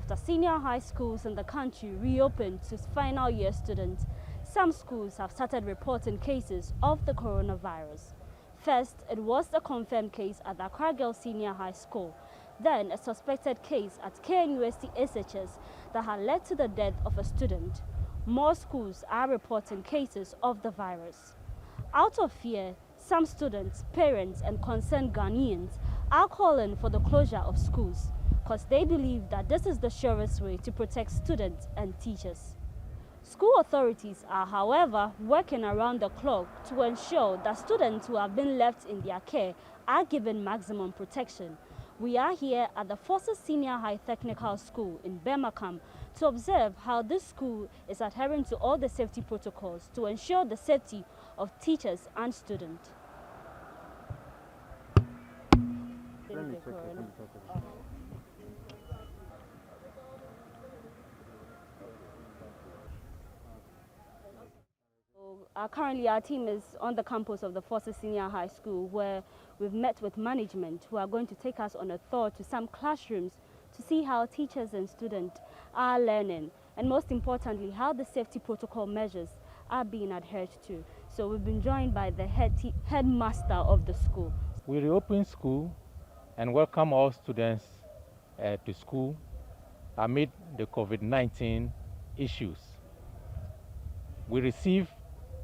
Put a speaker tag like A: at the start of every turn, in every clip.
A: after senior high schools in the country reopened to final year students, some schools have started reporting cases of the coronavirus. First, it was a confirmed case at the Accra Girls Senior High School, then a suspected case at KNUST SHS that had led to the death of a student. More schools are reporting cases of the virus. Out of fear, some students, parents and concerned Ghanaians are calling for the closure of schools because they believe that this is the surest way to protect students and teachers. School authorities are, however, working around the clock to ensure that students who have been left in their care are given maximum protection. We are here at the Forces Senior High Technical School in Burma Camp to observe how this school is adhering to all the safety protocols to ensure the safety of teachers and students. Currently, our team is on the campus of the Forces Senior High School, where we've met with management who are going to take us on a tour to some classrooms to see how teachers and students are learning, and most importantly, how the safety protocol measures are being adhered to. So we've been joined by the headmaster of the school.
B: We reopen school and welcome all students to school amid the COVID-19 issues. We received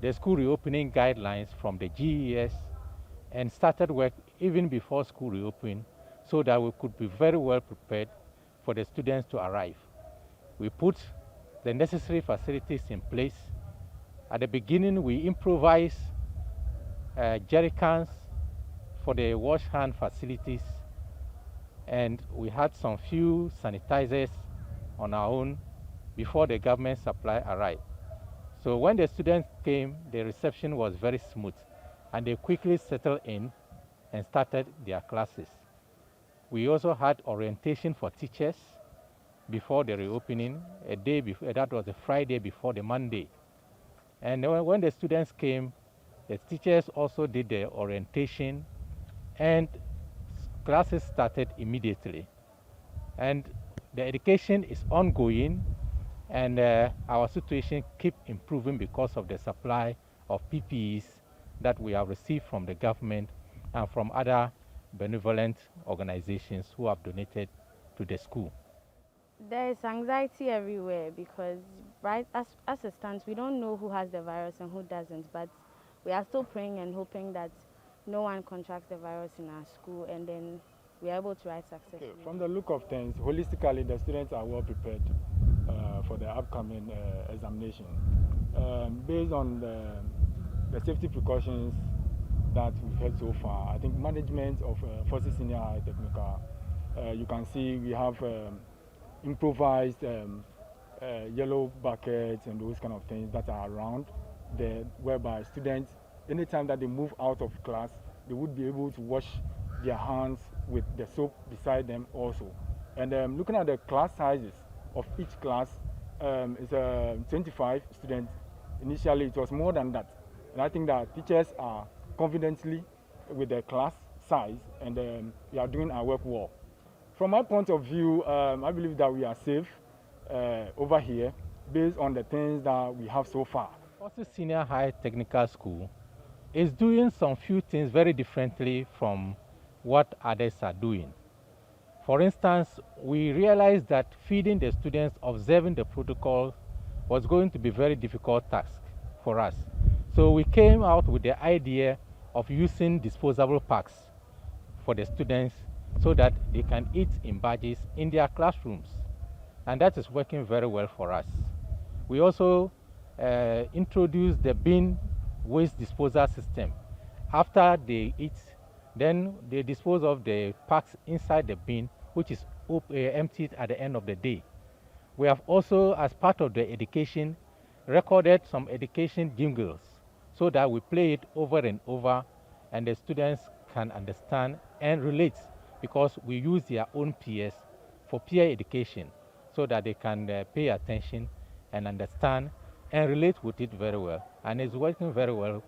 B: the school reopening guidelines from the GES and started work even before school reopened so that we could be very well prepared for the students to arrive. We put the necessary facilities in place. At the beginning, we improvised jerry cans for the wash hand facilities, and we had some few sanitizers on our own before the government supply arrived. So when the students came, the reception was very smooth, and they quickly settled in and started their classes. We also had orientation for teachers before the reopening, a day before, that was a Friday before the Monday. And when the students came, the teachers also did the orientation, and classes started immediately. And the education is ongoing, and our situation keeps improving because of the supply of PPEs that we have received from the government and from other benevolent organizations who have donated to the school.
C: There is anxiety everywhere because right as it stands, we don't know who has the virus and who doesn't, but we are still praying and hoping that no one contracts the virus in our school, and then we are able to write successfully.
D: Okay. From the look of things, holistically, the students are well prepared for the upcoming examination. Based on the safety precautions that we've had so far, I think management of Forces Senior High Technical, you can see we have improvised yellow buckets and those kind of things that are around there, whereby students, anytime that they move out of class, they would be able to wash their hands with the soap beside them also. And looking at the class sizes of each class, it's 25 students. Initially, it was more than that. And I think that teachers are confidently with the class size, and we are doing our work well. From my point of view, I believe that we are safe over here based on the things that we have so far.
B: Forces Senior High Technical School is doing some few things very differently from what others are doing. For instance, we realized that feeding the students, observing the protocol, was going to be a very difficult task for us. So we came out with the idea of using disposable packs for the students so that they can eat in batches in their classrooms. And that is working very well for us. We also introduced the bin waste disposal system. After they eat, then they dispose of the packs inside the bin, which is emptied at the end of the day. We have also, as part of the education, recorded some education jingles so that we play it over and over, and the students can understand and relate, because we use their own peers for peer education so that they can pay attention and understand and relate with it very well. And it's working very well.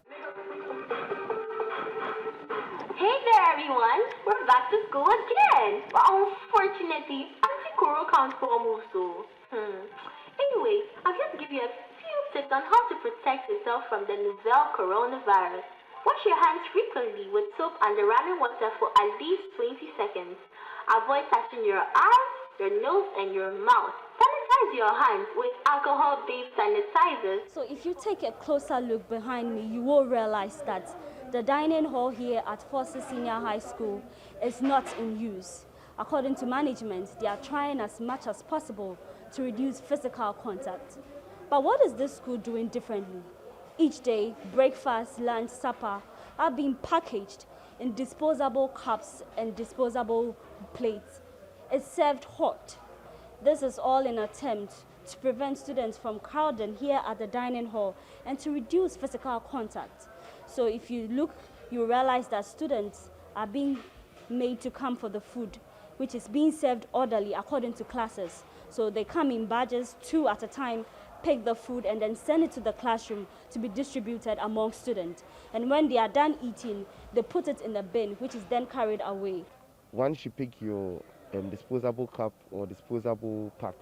E: Hey there, everyone. We're back to school again. But unfortunately, Auntie Kuro can't form also. Anyway, I'm here to give you a few tips on how to protect yourself from the novel coronavirus. Wash your hands frequently with soap and the running water for at least 20 seconds. Avoid touching your eyes, your nose, and your mouth. Sanitize your hands with alcohol-based sanitizers.
A: So if you take a closer look behind me, you will realize that the dining hall here at Forces Senior High School is not in use. According to management, they are trying as much as possible to reduce physical contact. But what is this school doing differently? Each day, breakfast, lunch, supper are being packaged in disposable cups and disposable plates. It's served hot. This is all in an attempt to prevent students from crowding here at the dining hall and to reduce physical contact. So if you look, you realize that students are being made to come for the food, which is being served orderly according to classes. So they come in batches, 2 at a time, pick the food and then send it to the classroom to be distributed among students. And when they are done eating, they put it in the bin, which is then carried away.
F: Once you pick your disposable cup or disposable pack,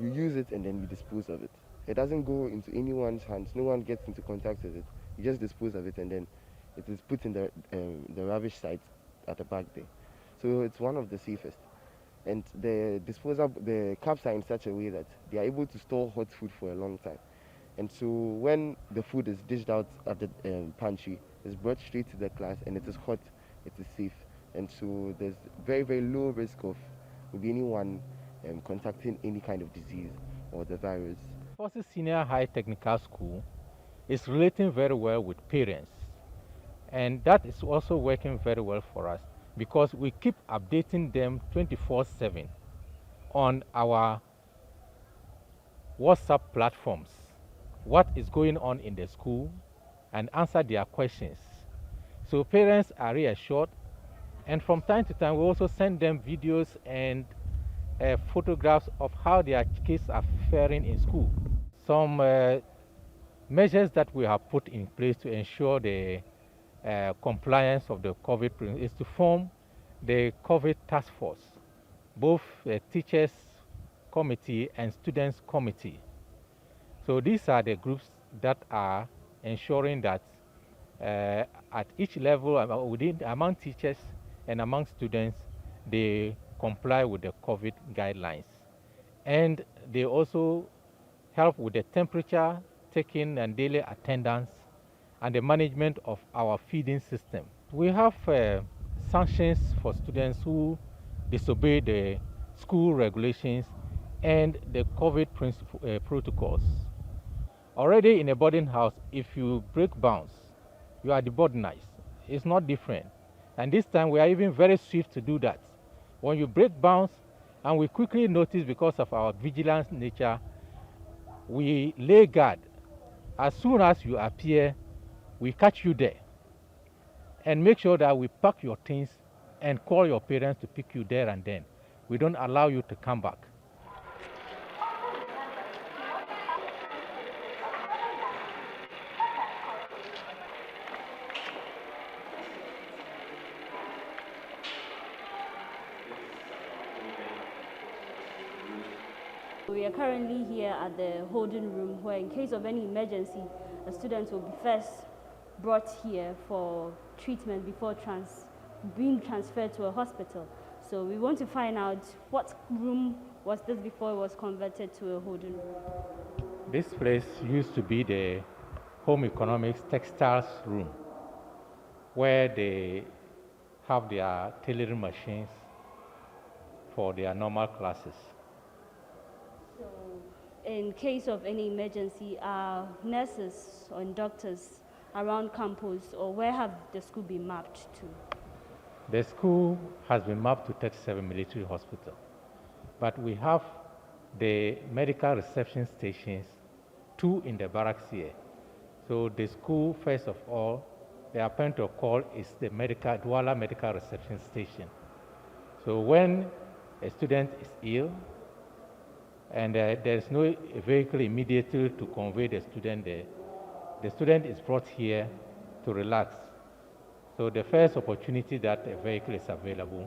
F: you use it and then you dispose of it. It doesn't go into anyone's hands. No one gets into contact with it. You just dispose of it and then it is put in the rubbish site at the back there. So it's one of the safest. And the cups are in such a way that they are able to store hot food for a long time. And so when the food is dished out at the pantry, it's brought straight to the class and it is hot, it is safe. And so there's very, very low risk of anyone contacting any kind of disease or the virus.
B: Forces Senior High Technical School is relating very well with parents. And that is also working very well for us, because we keep updating them 24/7 on our WhatsApp platforms, what is going on in the school, and answer their questions. So parents are reassured, and from time to time we also send them videos and photographs of how their kids are faring in school. Some measures that we have put in place to ensure the compliance of the COVID is to form the COVID task force, both teachers committee and students committee. So these are the groups that are ensuring that at each level, among teachers and among students, they comply with the COVID guidelines. And they also help with the temperature taking and daily attendance and the management of our feeding system. We have sanctions for students who disobey the school regulations and the COVID protocols. Already in a boarding house, if you break bounds, you are deboardinized. It's not different. And this time we are even very swift to do that. When you break bounds, and we quickly notice because of our vigilance nature, we lay guard. As soon as you appear, we catch you there and make sure that we pack your things and call your parents to pick you there and then. We don't allow you to come back.
A: We are currently here at the holding room where in case of any emergency, the students will be first brought here for treatment before being transferred to a hospital. So we want to find out what room was this before it was converted to a holding room.
B: This place used to be the home economics textiles room, where they have their tailoring machines for their normal classes.
A: So in case of any emergency, are nurses or doctors around campus, or where have the school been mapped to?
B: The school has been mapped to 37 military hospitals, but we have the medical reception stations, 2 in the barracks here. So the school, first of all, the point of call is the Douala Medical Reception Station. So when a student is ill and there is no vehicle immediately to convey the student there, the student is brought here to relax. So the first opportunity that a vehicle is available,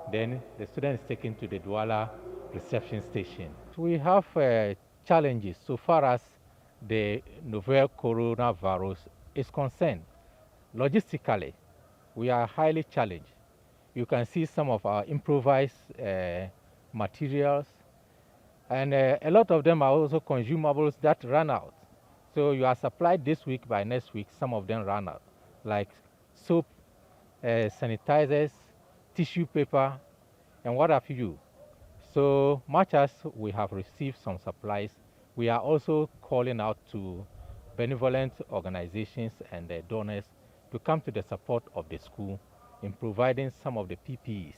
B: then the student is taken to the Douala reception station. We have challenges so far as the novel coronavirus is concerned. Logistically, we are highly challenged. You can see some of our improvised materials, and a lot of them are also consumables that run out. So you are supplied this week, by next week, some of them run out, like soap, sanitizers, tissue paper, and what have you. So much as we have received some supplies, we are also calling out to benevolent organizations and donors to come to the support of the school in providing some of the PPEs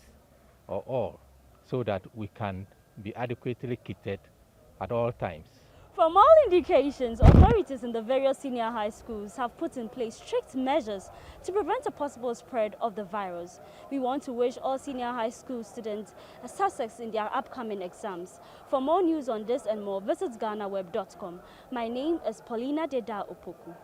B: or all, so that we can be adequately kitted at all times.
A: From all indications, authorities in the various senior high schools have put in place strict measures to prevent a possible spread of the virus. We want to wish all senior high school students a success in their upcoming exams. For more news on this and more, visit GhanaWeb.com. My name is Paulina Deda Opoku.